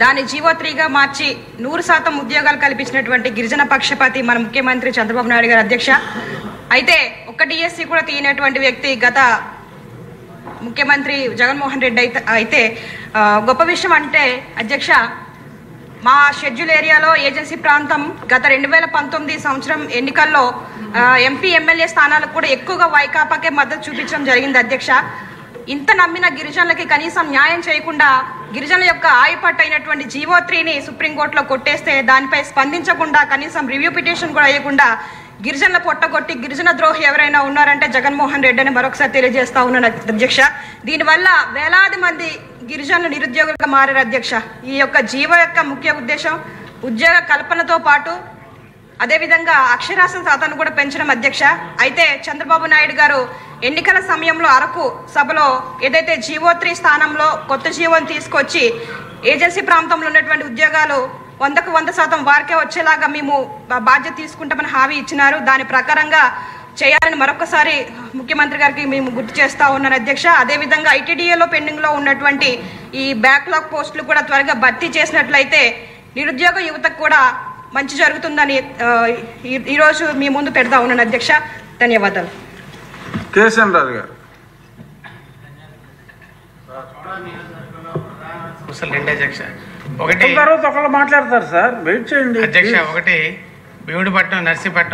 దాన్ని జీవో3గా మార్చి 100% ఉద్యోగాలు కల్పించినటువంటి గిరిజన పక్షపాతి మన ముఖ్యమంత్రి చంద్రబాబు నాయుడు గారు అధ్యక్ష. అయితే ఒక్క డిఎస్సి కూడా తీయనటువంటి వ్యక్తి గత ముఖ్యమంత్రి జగన్మోహన్ రెడ్డి అయితే గొప్ప విషయం అంటే అధ్యక్ష, మా షెడ్యూల్ ఏరియాలో ఏజెన్సీ ప్రాంతం గత 2019 సంవత్సరం ఎన్నికల్లో ఎంపీ ఎమ్మెల్యే స్థానాలకు కూడా ఎక్కువగా వైకాపాకే మద్దతు చూపించడం జరిగింది అధ్యక్ష. ఇంత నమ్మిన గిరిజనులకి కనీసం న్యాయం చేయకుండా గిరిజనుల యొక్క ఆయుపట్టు అయినటువంటి జీవో3ని సుప్రీంకోర్టులో కొట్టేస్తే దానిపై స్పందించకుండా కనీసం రివ్యూ పిటిషన్ కూడా వేయకుండా గిరిజనుల పొట్టగొట్టి గిరిజన ద్రోహి ఎవరైనా ఉన్నారంటే జగన్మోహన్ రెడ్డి అని మరొకసారి తెలియజేస్తా ఉన్నాను అధ్యక్ష. దీనివల్ల వేలాది మంది గిరిజనులు నిరుద్యోగులుగా మారారు అధ్యక్ష. ఈ యొక్క జీవో యొక్క ముఖ్య ఉద్దేశం ఉద్యోగ కల్పనతో పాటు అదేవిధంగా అక్షరాస్యత శాతాన్ని కూడా పెంచడం అధ్యక్ష. అయితే చంద్రబాబు నాయుడు గారు ఎన్నికల సమయంలో అరకు సభలో ఏదైతే జీవో3 స్థానంలో కొత్త జీవోని తీసుకొచ్చి ఏజెన్సీ ప్రాంతంలో ఉన్నటువంటి ఉద్యోగాలు 100కు 100% వారికే వచ్చేలాగా మేము బాధ్యత తీసుకుంటామని హామీ ఇచ్చినారు. దాని ప్రకారంగా చేయాలని మరొకసారి ముఖ్యమంత్రి గారికి మేము గుర్తు చేస్తా ఉన్నాను అధ్యక్ష. అదేవిధంగా ఐటీడీఏలో పెండింగ్లో ఉన్నటువంటి ఈ బ్యాక్లాగ్ పోస్టులు కూడా త్వరగా భర్తీ చేసినట్లయితే నిరుద్యోగ యువతకు కూడా మంచి జరుగుతుందని ఈరోజు మీ ముందు పెడతా ఉన్నాను అధ్యక్ష. ధన్యవాదాలు. కేశన్ రాజు గారు. ఒకటి తర్వాత ఒకళ్ళు మాట్లాడతారు సార్, వెయిట్ చేయండి అధ్యక్ష. ఒకటి భీముడిపట్నం, నర్సీపట్నం